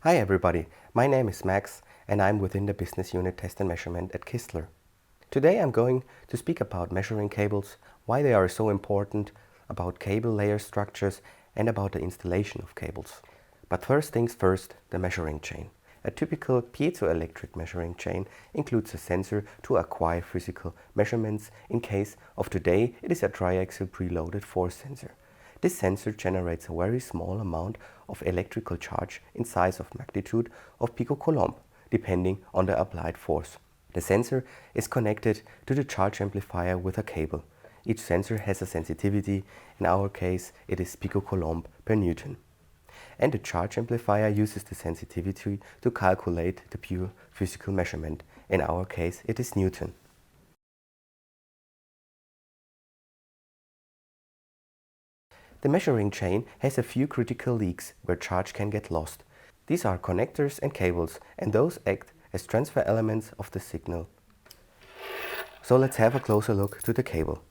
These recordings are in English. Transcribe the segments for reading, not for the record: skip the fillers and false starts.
Hi everybody, my name is Max and I'm within the business unit Test and Measurement at Kistler. Today I'm going to speak about measuring cables, why they are so important, about cable layer structures and about the installation of cables. But first things first, the measuring chain. A typical piezoelectric measuring chain includes a sensor to acquire physical measurements. In case of today, it is a triaxial preloaded force sensor. This sensor generates a very small amount of electrical charge in size of magnitude of picocoulomb, depending on the applied force. The sensor is connected to the charge amplifier with a cable. Each sensor has a sensitivity, in our case it is picocoulomb per Newton. And the charge amplifier uses the sensitivity to calculate the pure physical measurement. In our case it is Newton. The measuring chain has a few critical leaks where charge can get lost. These are connectors and cables, and those act as transfer elements of the signal. So let's have a closer look to the cable.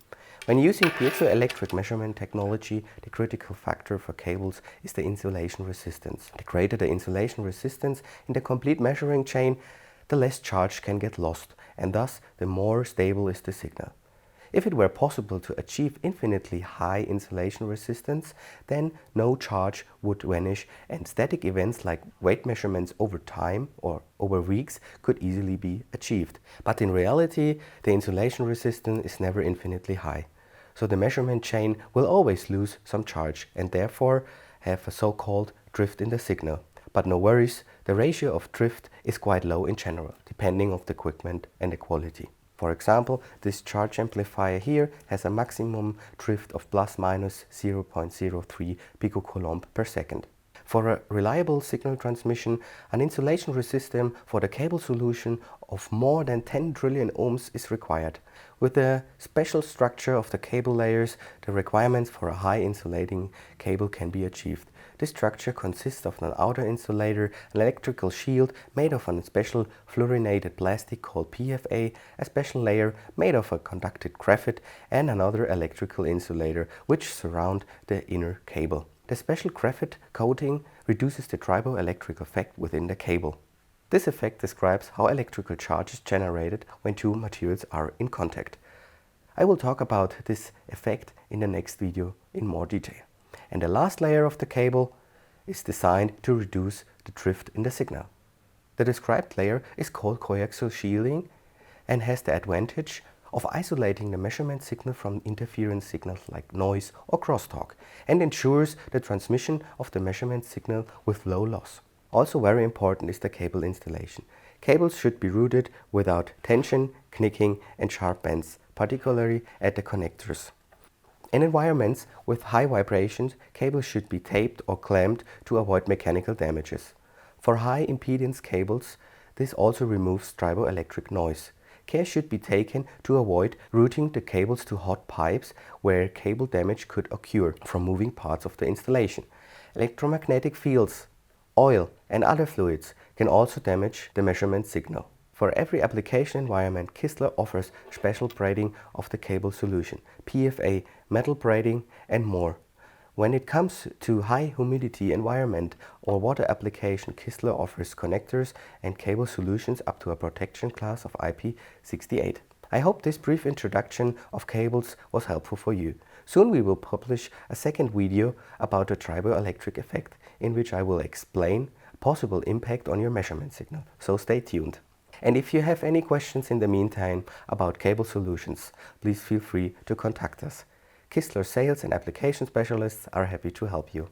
When using piezoelectric measurement technology, the critical factor for cables is the insulation resistance. The greater the insulation resistance in the complete measuring chain, the less charge can get lost, and thus the more stable is the signal. If it were possible to achieve infinitely high insulation resistance, then no charge would vanish and static events like weight measurements over time or over weeks could easily be achieved. But in reality, the insulation resistance is never infinitely high. So the measurement chain will always lose some charge and therefore have a so-called drift in the signal. But no worries, the ratio of drift is quite low in general, depending on the equipment and the quality. For example, this charge amplifier here has a maximum drift of plus minus 0.03 picocoulomb per second. For a reliable signal transmission, an insulation resistance for the cable solution of more than 10 trillion ohms is required. With the special structure of the cable layers, the requirements for a high insulating cable can be achieved. This structure consists of an outer insulator, an electrical shield made of a special fluorinated plastic called PFA, a special layer made of a conductive graphite, and another electrical insulator which surround the inner cable. The special graphite coating reduces the triboelectric effect within the cable. This effect describes how electrical charge is generated when two materials are in contact. I will talk about this effect in the next video in more detail. And the last layer of the cable is designed to reduce the drift in the signal. The described layer is called coaxial shielding and has the advantage of isolating the measurement signal from interference signals like noise or crosstalk and ensures the transmission of the measurement signal with low loss. Also very important is the cable installation. Cables should be routed without tension, knicking and sharp bends, particularly at the connectors. In environments with high vibrations, cables should be taped or clamped to avoid mechanical damages. For high impedance cables, this also removes triboelectric noise. Care should be taken to avoid routing the cables to hot pipes where cable damage could occur from moving parts of the installation. Electromagnetic fields, oil and other fluids can also damage the measurement signal. For every application environment, Kistler offers special braiding of the cable solution, PFA, metal braiding and more. When it comes to high humidity environment or water application, Kistler offers connectors and cable solutions up to a protection class of IP68. I hope this brief introduction of cables was helpful for you. Soon we will publish a second video about the triboelectric effect in which I will explain possible impact on your measurement signal, so stay tuned. And if you have any questions in the meantime about cable solutions, please feel free to contact us. Kistler Sales and application specialists are happy to help you.